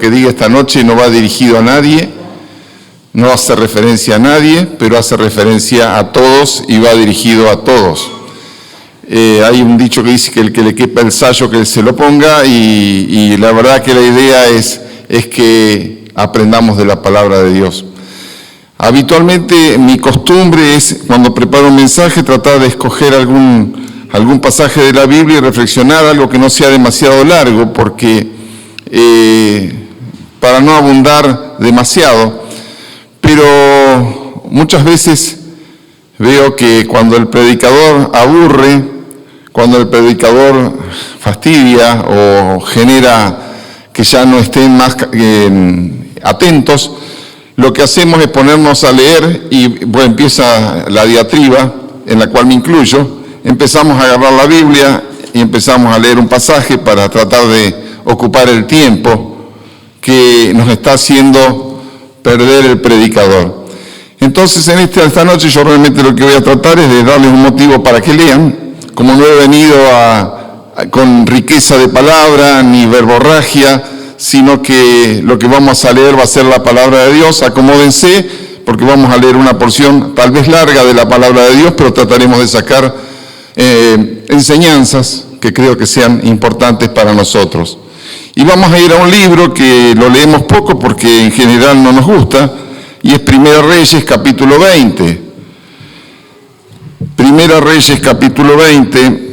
que diga esta noche no va dirigido a nadie, no hace referencia a nadie, pero hace referencia a todos y va dirigido a todos. Hay un dicho que dice que el que le quepa el sayo que se lo ponga, y la verdad que la idea es que aprendamos de la palabra de Dios. Habitualmente mi costumbre es, cuando preparo un mensaje, tratar de escoger algún pasaje de la Biblia y reflexionar algo que no sea demasiado largo, porque para no abundar demasiado, pero muchas veces veo que cuando el predicador aburre, cuando el predicador fastidia o genera que ya no estén más atentos, lo que hacemos es ponernos a leer y bueno, empieza la diatriba, en la cual me incluyo. Empezamos a agarrar la Biblia y empezamos a leer un pasaje para tratar de ocupar el tiempo que nos está haciendo perder el predicador. Entonces, en esta noche yo realmente lo que voy a tratar es de darles un motivo para que lean. Como no he venido con riqueza de palabra ni verborragia, sino que lo que vamos a leer va a ser la palabra de Dios. Acomódense, porque vamos a leer una porción tal vez larga de la palabra de Dios, pero trataremos de sacar enseñanzas que creo que sean importantes para nosotros. Y vamos a ir a un libro que lo leemos poco porque en general no nos gusta, y es Primera Reyes, capítulo 20. Primera Reyes, capítulo 20,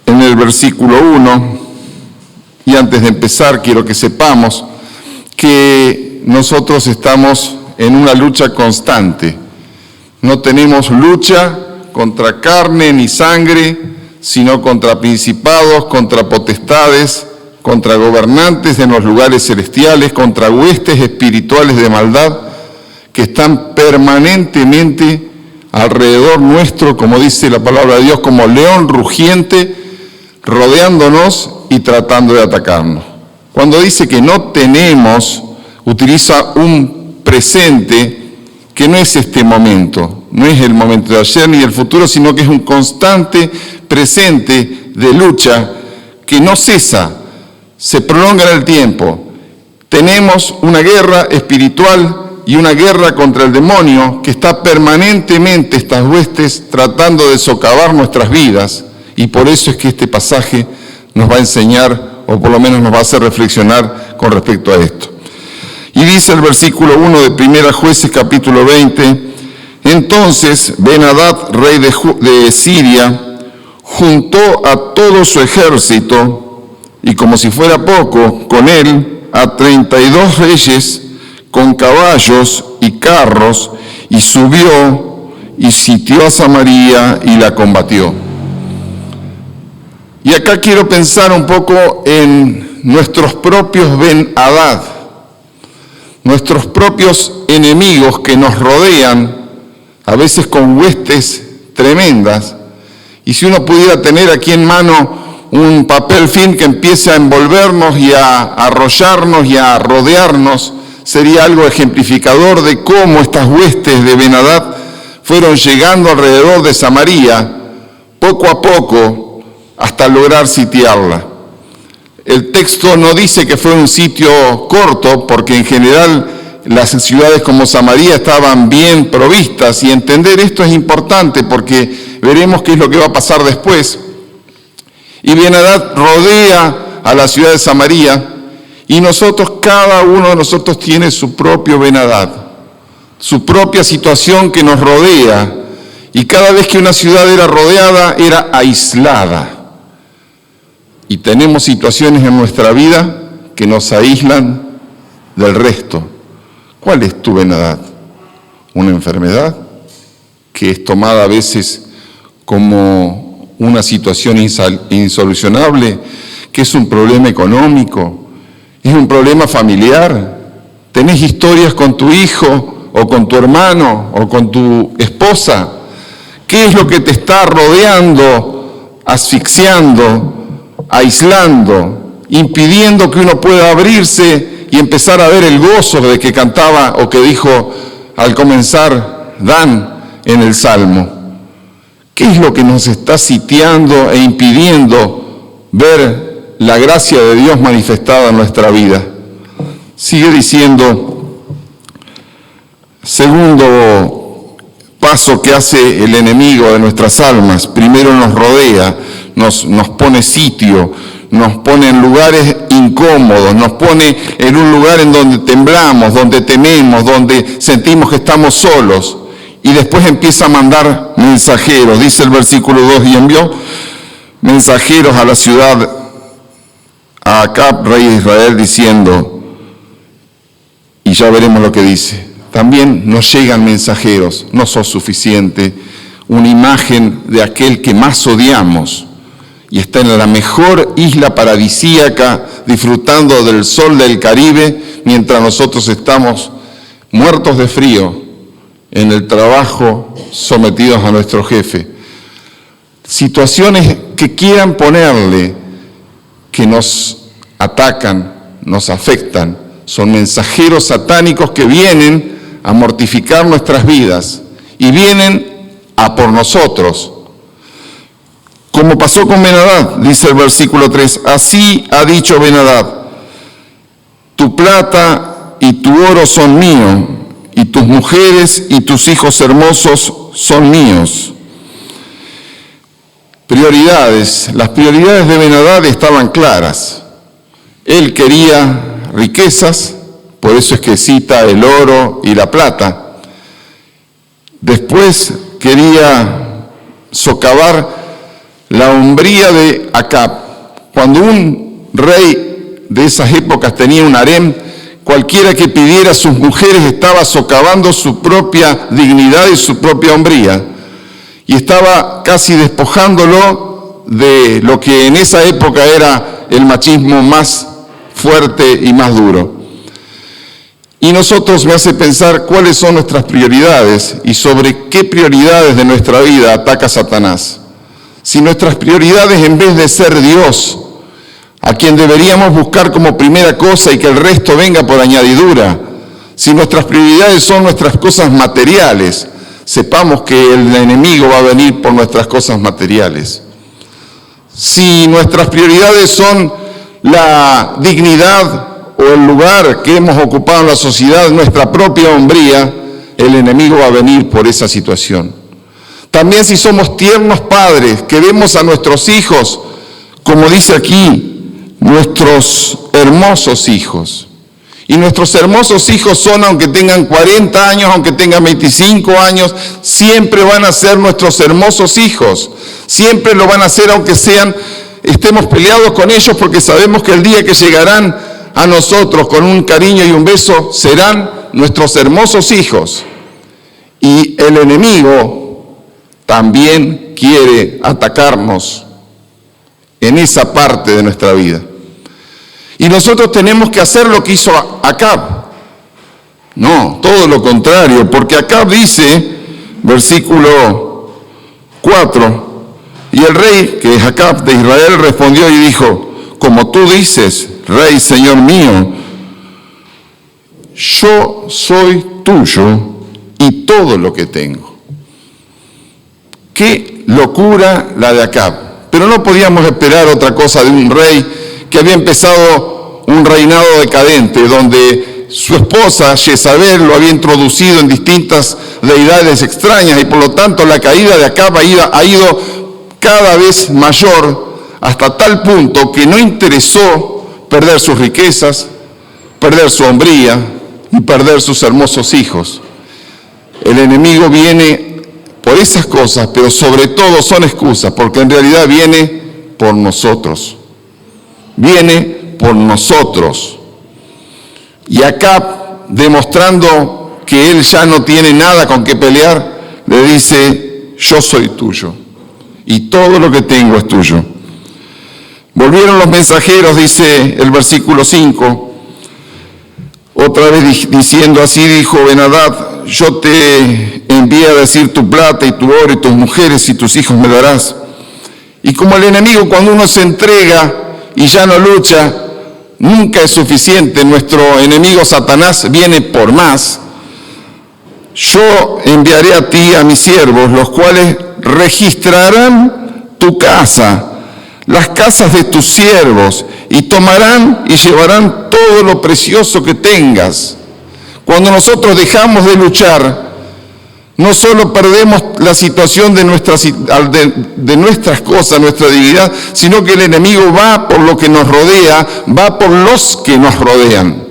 en el versículo 1, y antes de empezar quiero que sepamos que nosotros estamos en una lucha constante. No tenemos lucha contra carne ni sangre, sino contra principados, contra potestades, contra gobernantes en los lugares celestiales, contra huestes espirituales de maldad que están permanentemente alrededor nuestro, como dice la palabra de Dios, como león rugiente, rodeándonos y tratando de atacarnos. Cuando dice que no tenemos, utiliza un presente que no es este momento, no es el momento de ayer ni el futuro, sino que es un constante presente de lucha que no cesa, se prolonga en el tiempo. Tenemos una guerra espiritual y una guerra contra el demonio que está permanentemente, estas huestes, tratando de socavar nuestras vidas, y por eso es que este pasaje nos va a enseñar, o por lo menos nos va a hacer reflexionar con respecto a esto. Y dice el versículo 1 de Primera Jueces, capítulo 20, entonces Ben-Hadad, rey de Siria, juntó a todo su ejército, y como si fuera poco, con él a 32 reyes, con caballos y carros, y subió y sitió a Samaria y la combatió. Y acá quiero pensar un poco en nuestros propios Ben-Hadad, nuestros propios enemigos que nos rodean, a veces con huestes tremendas. Y si uno pudiera tener aquí en mano un papel film que empiece a envolvernos y a arrollarnos y a rodearnos, sería algo ejemplificador de cómo estas huestes de Ben-Hadad fueron llegando alrededor de Samaria, poco a poco, hasta lograr sitiarla. El texto no dice que fue un sitio corto, porque en general las ciudades como Samaria estaban bien provistas, y entender esto es importante porque veremos qué es lo que va a pasar después. Y Ben-Hadad rodea a la ciudad de Samaria, y nosotros, cada uno de nosotros tiene su propio Ben-Hadad, su propia situación que nos rodea, y cada vez que una ciudad era rodeada, era aislada. Y tenemos situaciones en nuestra vida que nos aíslan del resto. ¿Cuál es tu Ben-Hadad? Una enfermedad que es tomada a veces como una situación insolucionable, que es un problema económico, es un problema familiar. Tenés historias con tu hijo o con tu hermano o con tu esposa. ¿Qué es lo que te está rodeando, asfixiando, aislando, impidiendo que uno pueda abrirse y empezar a ver el gozo de que cantaba o que dijo al comenzar Dan en el Salmo? ¿Qué es lo que nos está sitiando e impidiendo ver la gracia de Dios manifestada en nuestra vida. Sigue diciendo, segundo paso que hace el enemigo de nuestras almas, primero nos rodea, nos pone sitio, nos pone en lugares incómodos, nos pone en un lugar en donde temblamos, donde tememos, donde sentimos que estamos solos. Y después empieza a mandar mensajeros, dice el versículo 2, y envió mensajeros a la ciudad, a Acab, rey de Israel, diciendo, y ya veremos lo que dice, también nos llegan mensajeros, no sos suficiente, una imagen de aquel que más odiamos, y está en la mejor isla paradisíaca, disfrutando del sol del Caribe, mientras nosotros estamos muertos de frío, en el trabajo, sometidos a nuestro jefe. Situaciones que quieran ponerle, que nos atacan, nos afectan, son mensajeros satánicos que vienen a mortificar nuestras vidas y vienen a por nosotros. Como pasó con Ben-Hadad, dice el versículo 3, así ha dicho Ben-Hadad, tu plata y tu oro son míos, y tus mujeres y tus hijos hermosos son míos. Prioridades. Las prioridades de Ben-Hadad estaban claras. Él quería riquezas, por eso es que cita el oro y la plata. Después quería socavar la hombría de Acab. Cuando un rey de esas épocas tenía un harem, cualquiera que pidiera a sus mujeres estaba socavando su propia dignidad y su propia hombría, y estaba casi despojándolo de lo que en esa época era el machismo más fuerte y más duro. Y nosotros me hace pensar cuáles son nuestras prioridades y sobre qué prioridades de nuestra vida ataca Satanás. Si nuestras prioridades, en vez de ser Dios, a quien deberíamos buscar como primera cosa y que el resto venga por añadidura, si nuestras prioridades son nuestras cosas materiales, sepamos que el enemigo va a venir por nuestras cosas materiales. Si nuestras prioridades son la dignidad o el lugar que hemos ocupado en la sociedad, nuestra propia hombría, el enemigo va a venir por esa situación. También si somos tiernos padres, que vemos a nuestros hijos, como dice aquí, nuestros hermosos hijos. Y nuestros hermosos hijos son, aunque tengan 40 años, aunque tengan 25 años, siempre van a ser nuestros hermosos hijos. Siempre lo van a ser, aunque estemos peleados con ellos, porque sabemos que el día que llegarán a nosotros con un cariño y un beso, serán nuestros hermosos hijos. Y el enemigo también quiere atacarnos en esa parte de nuestra vida. Y nosotros tenemos que hacer lo que hizo Acab. No, todo lo contrario, porque Acab dice, versículo 4, y el rey, que es Acab de Israel, respondió y dijo, como tú dices, rey, señor mío, yo soy tuyo y todo lo que tengo. Qué locura la de Acab. Pero no podíamos esperar otra cosa de un rey que había empezado un reinado decadente, donde su esposa, Jezabel, lo había introducido en distintas deidades extrañas, y por lo tanto la caída de Acab ha ido cada vez mayor, hasta tal punto que no interesó perder sus riquezas, perder su hombría y perder sus hermosos hijos. El enemigo viene por esas cosas, pero sobre todo son excusas, porque en realidad viene por nosotros. Viene por nosotros. Y Acab, demostrando que él ya no tiene nada con qué pelear, le dice, yo soy tuyo y todo lo que tengo es tuyo. Volvieron los mensajeros, dice el versículo 5, otra vez diciendo, así dijo Ben-Hadad, yo te envié a decir tu plata y tu oro y tus mujeres y tus hijos me darás. Y como el enemigo, cuando uno se entrega y ya no lucha, nunca es suficiente, nuestro enemigo Satanás viene por más. Yo enviaré a ti a mis siervos, los cuales registrarán tu casa, las casas de tus siervos y tomarán y llevarán todo lo precioso que tengas. Cuando nosotros dejamos de luchar, no solo perdemos la situación de nuestras cosas, nuestra dignidad, sino que el enemigo va por lo que nos rodea, va por los que nos rodean.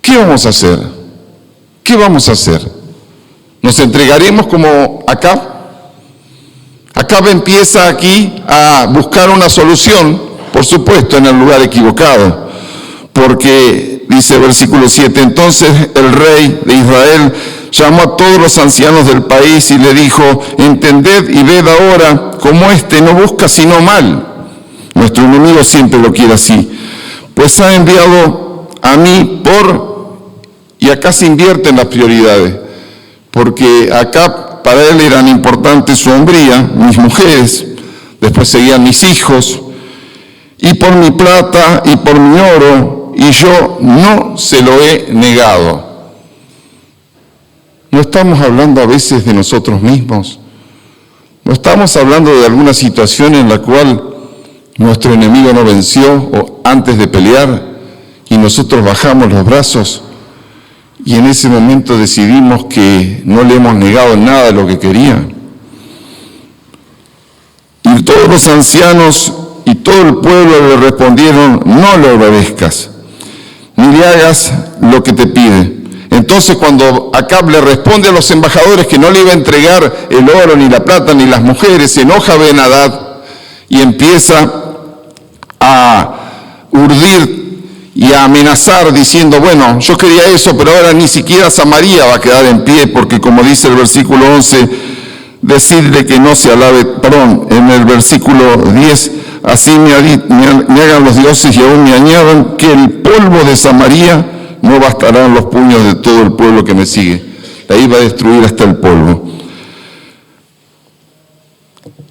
¿Qué vamos a hacer? ¿Qué vamos a hacer? ¿Nos entregaremos como Acab? Acab empieza aquí a buscar una solución, por supuesto, en el lugar equivocado, porque dice versículo 7, entonces el rey de Israel llamó a todos los ancianos del país y le dijo, entended y ved ahora cómo no busca sino mal. Nuestro enemigo siempre lo quiere así, pues ha enviado a mí y acá se invierten las prioridades, porque acá para él eran importantes su hombría, mis mujeres, después seguían mis hijos, y por mi plata y por mi oro, y yo no se lo he negado. ¿No estamos hablando a veces de nosotros mismos? ¿No estamos hablando de alguna situación en la cual nuestro enemigo no venció o antes de pelear y nosotros bajamos los brazos y en ese momento decidimos que no le hemos negado nada de lo que quería? Y todos los ancianos y todo el pueblo le respondieron, no le obedezcas, ni le hagas lo que te pide. Entonces cuando Acab le responde a los embajadores que no le iba a entregar el oro, ni la plata, ni las mujeres, se enoja Ben-Hadad y empieza a urdir y a amenazar diciendo, bueno, yo quería eso, pero ahora ni siquiera Samaria va a quedar en pie, porque como dice el versículo 11, decirle que no se alabe, en el versículo 10, así me hagan los dioses y aún me añadan que el polvo de Samaria no bastarán los puños de todo el pueblo que me sigue. La iba a destruir hasta el polvo.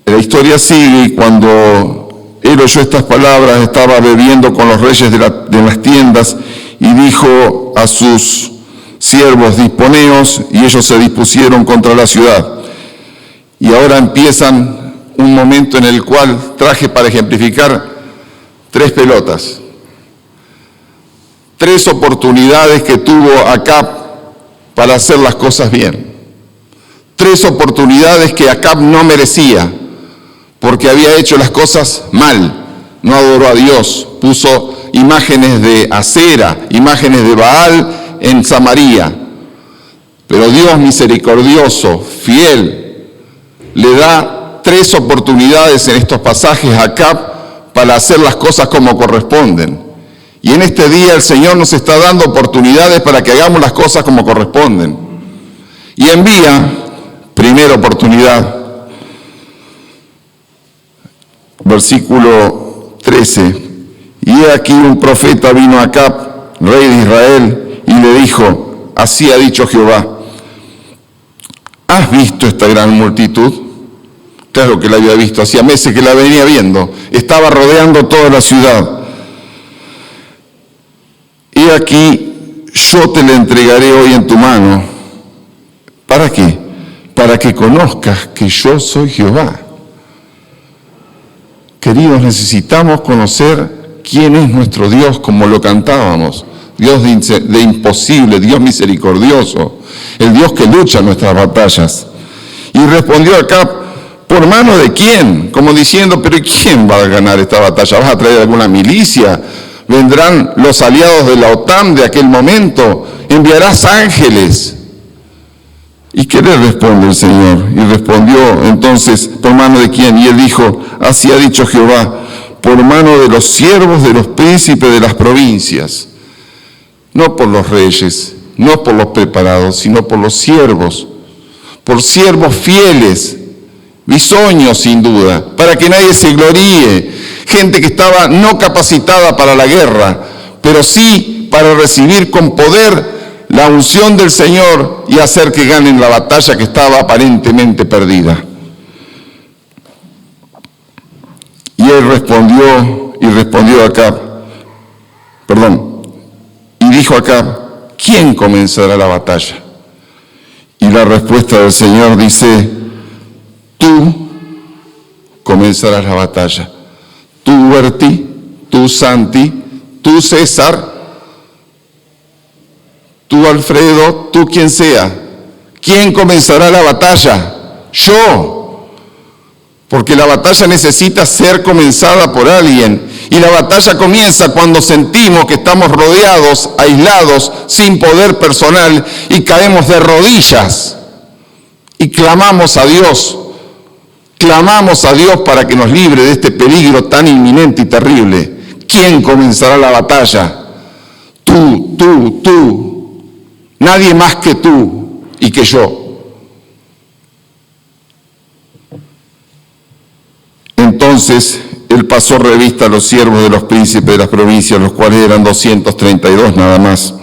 La historia sigue y cuando él oyó estas palabras, estaba bebiendo con los reyes de las tiendas y dijo a sus siervos, disponeos, y ellos se dispusieron contra la ciudad. Y ahora empiezan un momento en el cual traje para ejemplificar 3 pelotas. 3 oportunidades que tuvo Acab para hacer las cosas bien. 3 oportunidades que Acab no merecía, porque había hecho las cosas mal. No adoró a Dios, puso imágenes de Acera, imágenes de Baal en Samaria. Pero Dios misericordioso, fiel, le da 3 oportunidades en estos pasajes a Acab para hacer las cosas como corresponden. Y en este día el Señor nos está dando oportunidades para que hagamos las cosas como corresponden. Y envía, primera oportunidad, versículo 13, y he aquí un profeta vino a Acab, rey de Israel, y le dijo, así ha dicho Jehová, ¿has visto esta gran multitud? Claro que la había visto, hacía meses que la venía viendo, estaba rodeando toda la ciudad. He aquí, yo te la entregaré hoy en tu mano. ¿Para qué? Para que conozcas que yo soy Jehová. Queridos, necesitamos conocer quién es nuestro Dios, como lo cantábamos. Dios de imposible, Dios misericordioso, el Dios que lucha nuestras batallas. Y respondió Acab, ¿por mano de quién? Como diciendo, pero ¿quién va a ganar esta batalla? ¿Vas a traer alguna milicia? ¿Vendrán los aliados de la OTAN de aquel momento? ¿Enviarás ángeles? ¿Y qué le responde el Señor? Y respondió entonces, ¿por mano de quién? Y él dijo, así ha dicho Jehová, por mano de los siervos de los príncipes de las provincias. No por los reyes, no por los preparados, sino por siervos fieles, bisoños sin duda, para que nadie se gloríe, gente que estaba no capacitada para la guerra, pero sí para recibir con poder la unción del Señor y hacer que ganen la batalla que estaba aparentemente perdida. Y él respondió Acab, y dijo Acab, ¿quién comenzará la batalla? Y la respuesta del Señor dice, tú comenzará la batalla. Tú, Berti, tú, Santi, tú, César, tú, Alfredo, tú, quien sea. ¿Quién comenzará la batalla? Yo. Porque la batalla necesita ser comenzada por alguien. Y la batalla comienza cuando sentimos que estamos rodeados, aislados, sin poder personal y caemos de rodillas. Y clamamos a Dios para que nos libre de este peligro tan inminente y terrible. ¿Quién comenzará la batalla? Tú. Nadie más que tú y que yo. Entonces él pasó revista a los siervos de los príncipes de las provincias, los cuales eran 232 nada más.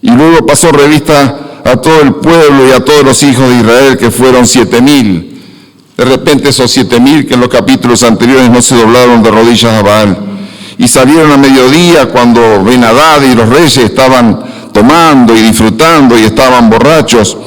Y luego pasó revista a todo el pueblo y a todos los hijos de Israel, que fueron 7,000. De repente esos 7,000 que en los capítulos anteriores no se doblaron de rodillas a Baal. Y salieron a mediodía cuando Ben-Hadad y los reyes estaban tomando y disfrutando y estaban borrachos.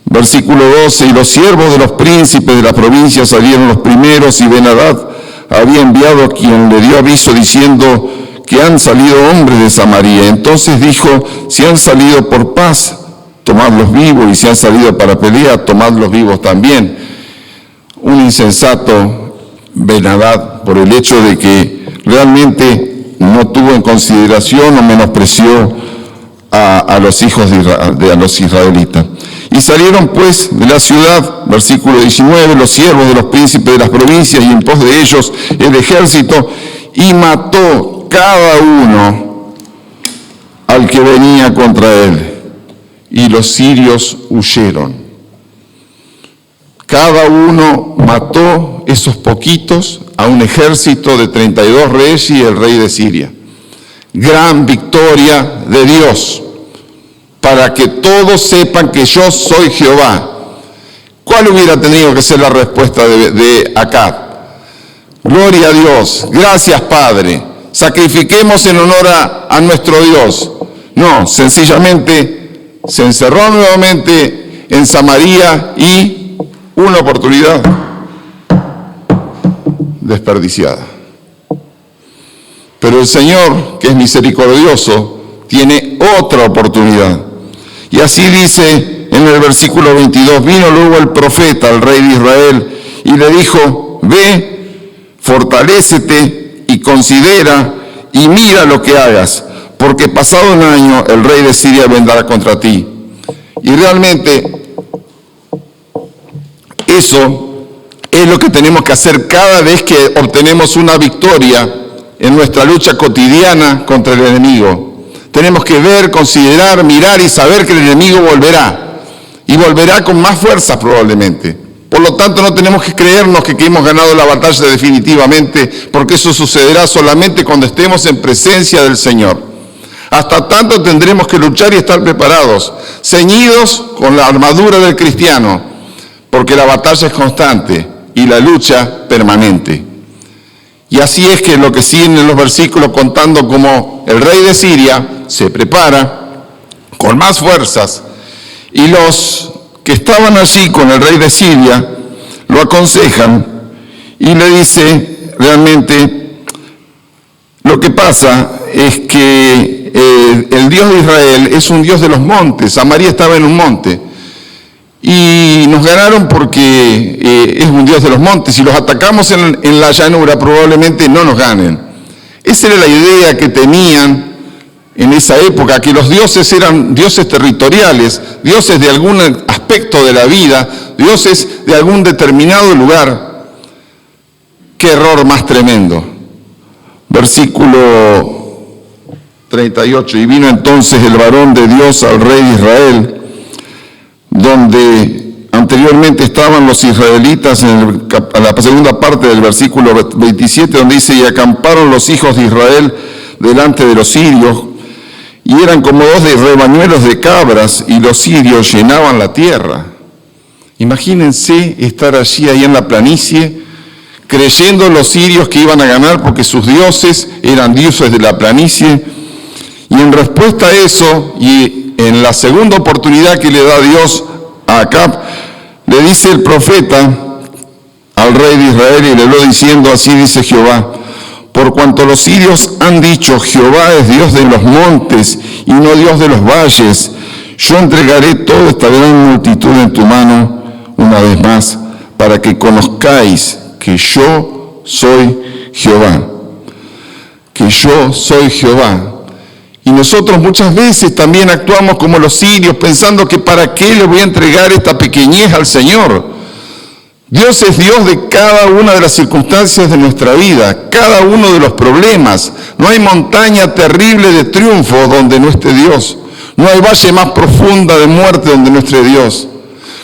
Versículo 12, y los siervos de los príncipes de la provincia salieron los primeros, y Ben-Hadad había enviado a quien le dio aviso diciendo que han salido hombres de Samaria. Entonces dijo, si han salido por paz, tomadlos vivos, y si han salido para pelear, tomadlos vivos también. Un insensato Ben-Hadad, por el hecho de que realmente no tuvo en consideración o menospreció a los hijos de los israelitas. Y salieron pues de la ciudad, versículo 19, los siervos de los príncipes de las provincias, y en pos de ellos el ejército, y mató cada uno al que venía contra él. Y los sirios huyeron. Cada uno mató esos poquitos a un ejército de 32 reyes y el rey de Siria. Gran victoria de Dios, para que todos sepan que yo soy Jehová. ¿Cuál hubiera tenido que ser la respuesta de Acab? Gloria a Dios, gracias Padre, sacrifiquemos en honor a nuestro Dios. No, sencillamente se encerró nuevamente en Samaria y una oportunidad desperdiciada. Pero el Señor, que es misericordioso, tiene otra oportunidad. Y así dice en el versículo 22, vino luego el profeta, el rey de Israel, y le dijo, ve, fortalécete y considera y mira lo que hagas, porque pasado un año el rey de Siria vendrá contra ti. Y realmente eso es lo que tenemos que hacer cada vez que obtenemos una victoria en nuestra lucha cotidiana contra el enemigo. Tenemos que ver, considerar, mirar y saber que el enemigo volverá. Y volverá con más fuerza probablemente. Por lo tanto, no tenemos que creernos que hemos ganado la batalla definitivamente, porque eso sucederá solamente cuando estemos en presencia del Señor. Hasta tanto tendremos que luchar y estar preparados, ceñidos con la armadura del cristiano, porque la batalla es constante y la lucha permanente. Y así es que lo que siguen en los versículos contando como el rey de Siria se prepara con más fuerzas, y los que estaban allí con el rey de Siria lo aconsejan y le dice realmente lo que pasa es que el Dios de Israel es un Dios de los montes. Samaria estaba en un monte y nos ganaron porque es un Dios de los montes. Si los atacamos en la llanura probablemente no nos ganen. Esa era la idea que tenían en esa época, que los dioses eran dioses territoriales, dioses de algún aspecto de la vida, dioses de algún determinado lugar. ¡Qué error más tremendo! Versículo 38, y vino entonces el varón de Dios al rey de Israel, donde anteriormente estaban los israelitas, en la segunda parte del versículo 27, donde dice, y acamparon los hijos de Israel delante de los sirios, y eran como dos de rebañuelos de cabras, y los sirios llenaban la tierra. Imagínense estar allí, ahí en la planicie, creyendo los sirios que iban a ganar porque sus dioses eran dioses de la planicie. Y en respuesta a eso, y en la segunda oportunidad que le da Dios a Acab, le dice el profeta al rey de Israel y le habló diciendo, así dice Jehová, por cuanto los sirios han dicho, Jehová es Dios de los montes y no Dios de los valles, yo entregaré toda esta gran multitud en tu mano una vez más, para que conozcáis que yo soy Jehová. Que yo soy Jehová. Y nosotros muchas veces también actuamos como los sirios, pensando que para qué le voy a entregar esta pequeñez al Señor. Dios es Dios de cada una de las circunstancias de nuestra vida, cada uno de los problemas. No hay montaña terrible de triunfo donde no esté Dios. No hay valle más profunda de muerte donde no esté Dios.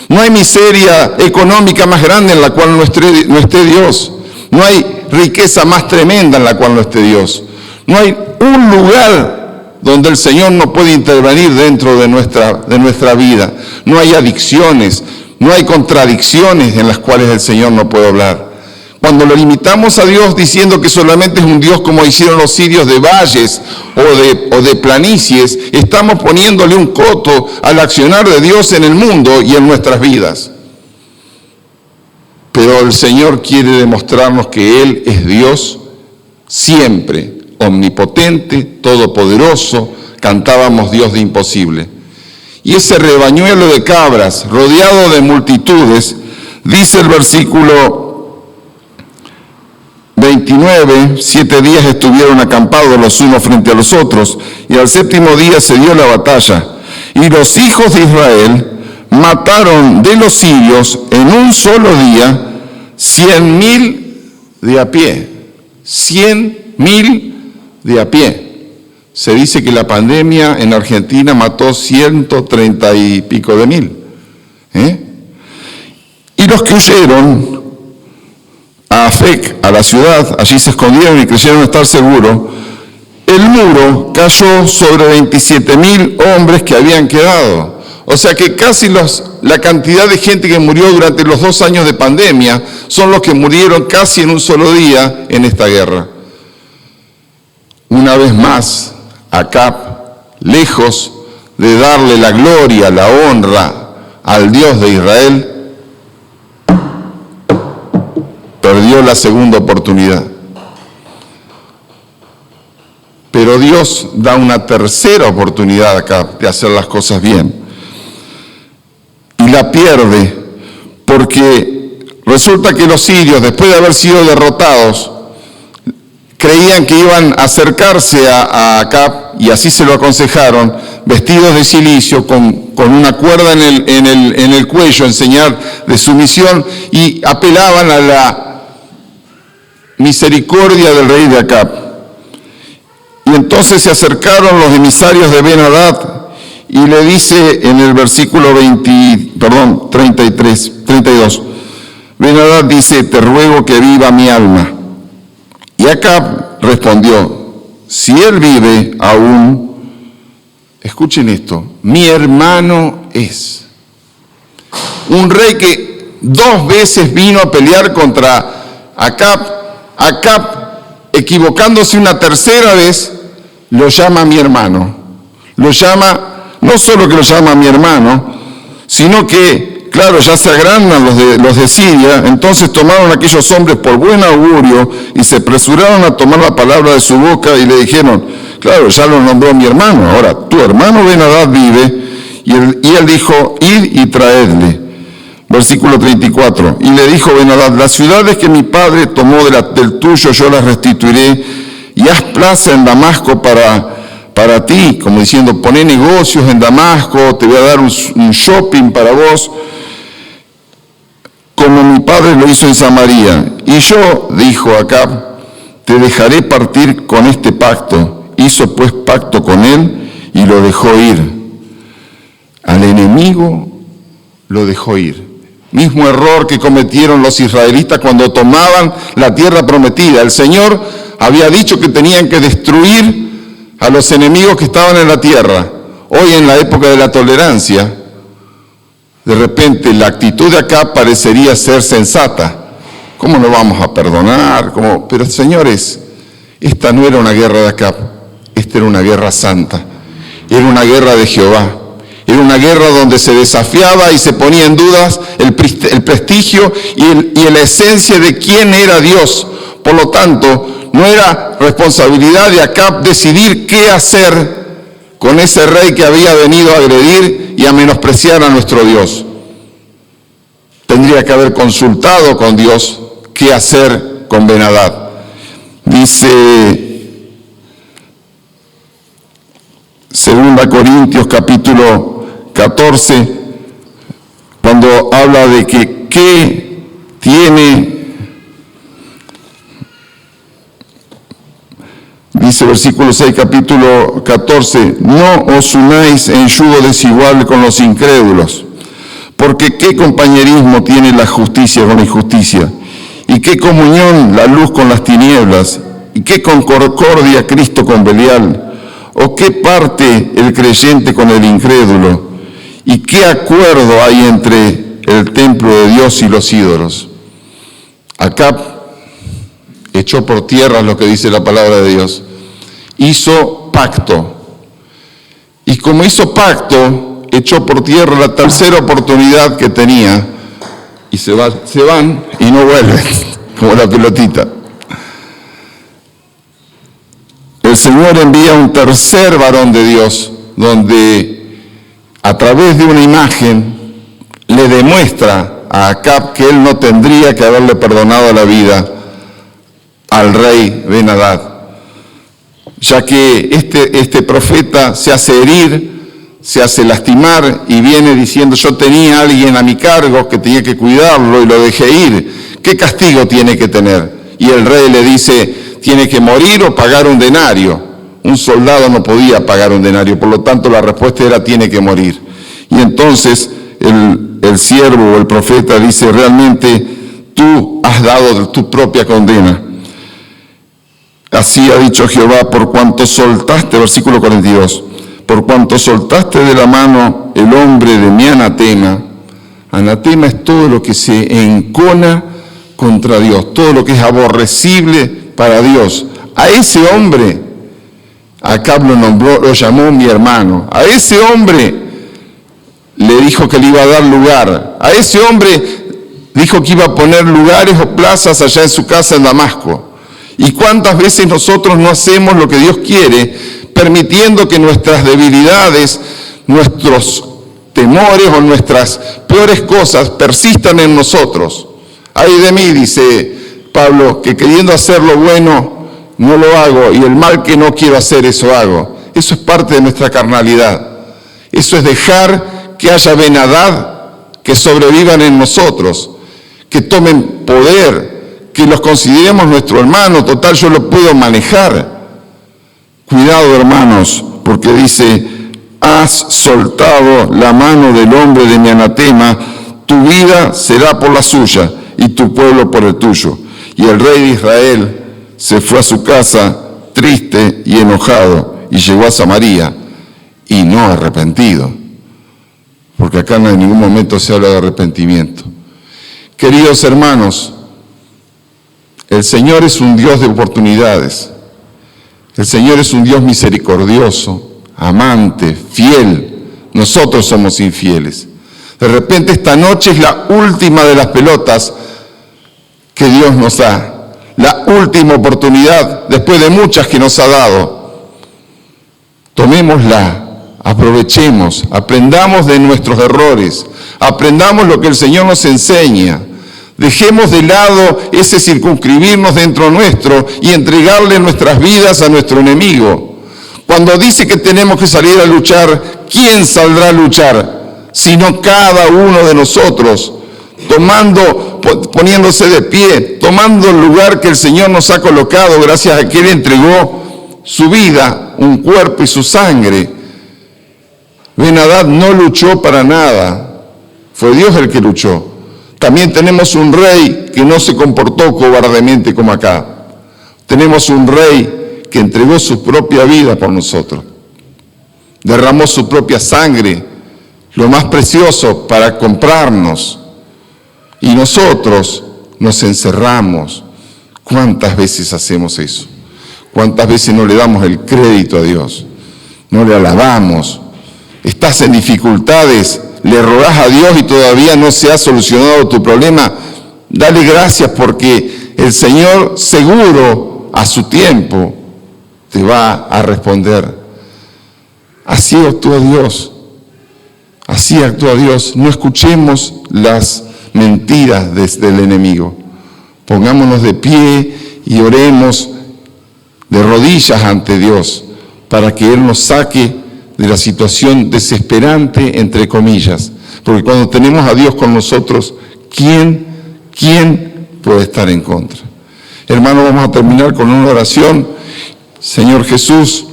No hay miseria económica más grande en la cual no esté Dios. No hay riqueza más tremenda en la cual no esté Dios. No hay un lugar donde el Señor no puede intervenir dentro de nuestra vida. No hay adicciones, no hay contradicciones en las cuales el Señor no puede hablar. Cuando lo limitamos a Dios diciendo que solamente es un Dios como hicieron los sirios de valles o de planicies, estamos poniéndole un coto al accionar de Dios en el mundo y en nuestras vidas. Pero el Señor quiere demostrarnos que Él es Dios siempre, omnipotente, todopoderoso. Cantábamos Dios de imposible. Y ese rebañuelo de cabras, rodeado de multitudes, dice el versículo 29, 7 días estuvieron acampados los unos frente a los otros, y al séptimo día se dio la batalla. Y los hijos de Israel mataron de los sirios en un solo día 100.000 de a pie. 100.000 de a pie. Se dice que la pandemia en Argentina mató 130 y pico de mil. Y los que huyeron a Afec, a la ciudad, allí se escondieron y creyeron estar seguros. El muro cayó sobre 27.000 hombres que habían quedado. O sea que casi la cantidad de gente que murió durante los 2 años de pandemia son los que murieron casi en un solo día en esta guerra. Una vez más, Acab, lejos de darle la gloria, la honra al Dios de Israel, perdió la segunda oportunidad. Pero Dios da una tercera oportunidad acá de hacer las cosas bien. Y la pierde porque resulta que los sirios, después de haber sido derrotados, creían que iban a acercarse a Acab, y así se lo aconsejaron, vestidos de cilicio, con una cuerda en el cuello, en señal de sumisión, y apelaban a la misericordia del rey de Acab. Y entonces se acercaron los emisarios de Ben-Hadad y le dice en el versículo 32, Ben-Hadad dice, te ruego que viva mi alma. Y Acab respondió, si él vive aún, escuchen esto, mi hermano es. Un rey que 2 veces vino a pelear contra Acab, equivocándose una tercera vez, lo llama mi hermano. Lo llama, no solo que lo llama mi hermano, sino que, claro, ya se agrandan los de Siria. Entonces tomaron a aquellos hombres por buen augurio y se apresuraron a tomar la palabra de su boca y le dijeron, claro, ya lo nombró mi hermano, ahora tu hermano Ben-Hadad vive. Y él dijo, id y traedle. Versículo 34, y le dijo Ben-Hadad, las ciudades que mi padre tomó del tuyo yo las restituiré, y haz plaza en Damasco para ti, como diciendo, poné negocios en Damasco, te voy a dar un shopping para vos, como mi padre lo hizo en Samaria. Y yo, dijo Acab, te dejaré partir con este pacto. Hizo pues pacto con él y lo dejó ir. Al enemigo lo dejó ir. Mismo error que cometieron los israelitas cuando tomaban la tierra prometida. El Señor había dicho que tenían que destruir a los enemigos que estaban en la tierra. Hoy, en la época de la tolerancia, de repente la actitud de acá parecería ser sensata. ¿Cómo no vamos a perdonar? Pero señores, esta no era una guerra de Acab, esta era una guerra santa. Era una guerra de Jehová. Era una guerra donde se desafiaba y se ponía en dudas el prestigio y la esencia de quién era Dios. Por lo tanto, no era responsabilidad de Acab decidir qué hacer con ese rey que había venido a agredir y a menospreciar a nuestro Dios. Tendría que haber consultado con Dios qué hacer con Ben-Hadad. Dice 2 Corintios capítulo 14, cuando habla de que qué tiene, dice versículo 6, capítulo 14, no os unáis en yugo desigual con los incrédulos, porque qué compañerismo tiene la justicia con la injusticia, y qué comunión la luz con las tinieblas, y qué concordia Cristo con Belial, o qué parte el creyente con el incrédulo, y qué acuerdo hay entre el templo de Dios y los ídolos. Acab echó por tierra lo que dice la palabra de Dios, hizo pacto, y como hizo pacto, echó por tierra la tercera oportunidad que tenía, y se van y no vuelven, como la pelotita. El Señor envía un tercer varón de Dios, donde a través de una imagen le demuestra a Acab que él no tendría que haberle perdonado la vida al rey Ben-Hadad, ya que este profeta se hace herir, se hace lastimar y viene diciendo: yo tenía a alguien a mi cargo que tenía que cuidarlo y lo dejé ir, ¿qué castigo tiene que tener? Y el rey le dice: tiene que morir o pagar un denario. Un soldado no podía pagar un denario, por lo tanto la respuesta era: tiene que morir. Y entonces el siervo o el profeta dice: realmente tú has dado tu propia condena. Así ha dicho Jehová, por cuanto soltaste, versículo 42, por cuanto soltaste de la mano el hombre de mi anatema. Anatema es todo lo que se encona contra Dios, todo lo que es aborrecible para Dios. A ese hombre, Acab lo nombró, lo llamó mi hermano. A ese hombre le dijo que le iba a dar lugar. A ese hombre dijo que iba a poner lugares o plazas allá en su casa en Damasco. ¿Y cuántas veces nosotros no hacemos lo que Dios quiere, permitiendo que nuestras debilidades, nuestros temores o nuestras peores cosas persistan en nosotros? Ay de mí, dice Pablo, que queriendo hacer lo bueno no lo hago, y el mal que no quiero hacer, eso hago. Eso es parte de nuestra carnalidad. Eso es dejar que haya Ben-Hadad que sobrevivan en nosotros, que tomen poder, que los consideremos nuestro hermano. Total, yo lo puedo manejar. Cuidado, hermanos, porque dice: has soltado la mano del hombre de mi anatema, tu vida será por la suya y tu pueblo por el tuyo. Y el rey de Israel se fue a su casa triste y enojado, y llegó a Samaria, y no arrepentido, porque acá no en ningún momento se habla de arrepentimiento. Queridos hermanos, el Señor es un Dios de oportunidades. El Señor es un Dios misericordioso, amante, fiel. Nosotros somos infieles. De repente esta noche es la última de las pelotas que Dios nos da. La última oportunidad, después de muchas que nos ha dado. Tomémosla, aprovechemos, aprendamos de nuestros errores, aprendamos lo que el Señor nos enseña. Dejemos de lado ese circunscribirnos dentro nuestro y entregarle nuestras vidas a nuestro enemigo. Cuando dice que tenemos que salir a luchar, ¿quién saldrá a luchar? Sino cada uno de nosotros, poniéndose de pie, tomando el lugar que el Señor nos ha colocado, gracias a que Él entregó su vida, un cuerpo y su sangre. Ben-Hadad no luchó para nada, fue Dios el que luchó. También tenemos un rey que no se comportó cobardemente como acá. Tenemos un rey que entregó su propia vida por nosotros. Derramó su propia sangre, lo más precioso, para comprarnos. Y nosotros nos encerramos. ¿Cuántas veces hacemos eso? ¿Cuántas veces no le damos el crédito a Dios? No le alabamos. estás en dificultades, le rogás a Dios y todavía no se ha solucionado tu problema, dale gracias porque el Señor seguro a su tiempo te va a responder. Así actúa Dios. Así actúa Dios. No escuchemos las mentiras del enemigo. Pongámonos de pie y oremos de rodillas ante Dios para que Él nos saque de la situación desesperante, entre comillas. Porque cuando tenemos a Dios con nosotros, ¿quién puede estar en contra? Hermano, vamos a terminar con una oración. Señor Jesús,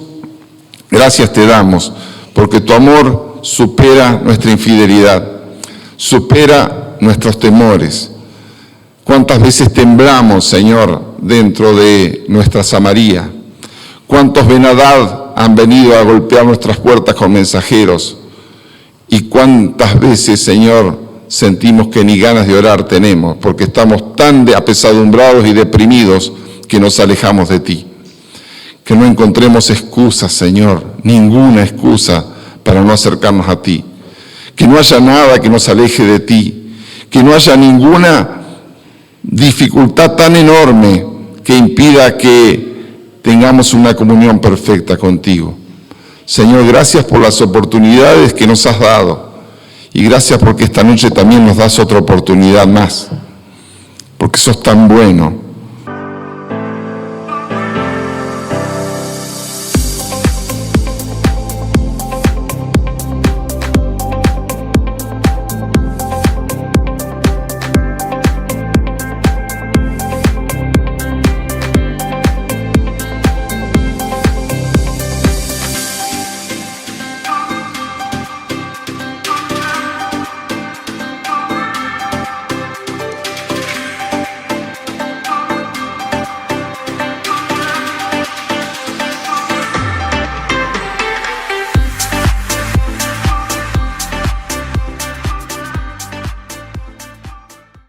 gracias te damos, porque tu amor supera nuestra infidelidad, supera nuestros temores. ¿Cuántas veces temblamos, Señor, dentro de nuestra Samaria? ¿Cuántos Ben-Hadad han venido a golpear nuestras puertas con mensajeros? ¿Y cuántas veces, Señor, sentimos que ni ganas de orar tenemos, porque estamos tan apesadumbrados y deprimidos que nos alejamos de ti? Que no encontremos excusas, Señor, ninguna excusa para no acercarnos a ti. Que no haya nada que nos aleje de ti. Que no haya ninguna dificultad tan enorme que impida que tengamos una comunión perfecta contigo. Señor, gracias por las oportunidades que nos has dado. Y gracias porque esta noche también nos das otra oportunidad más. Porque sos tan bueno.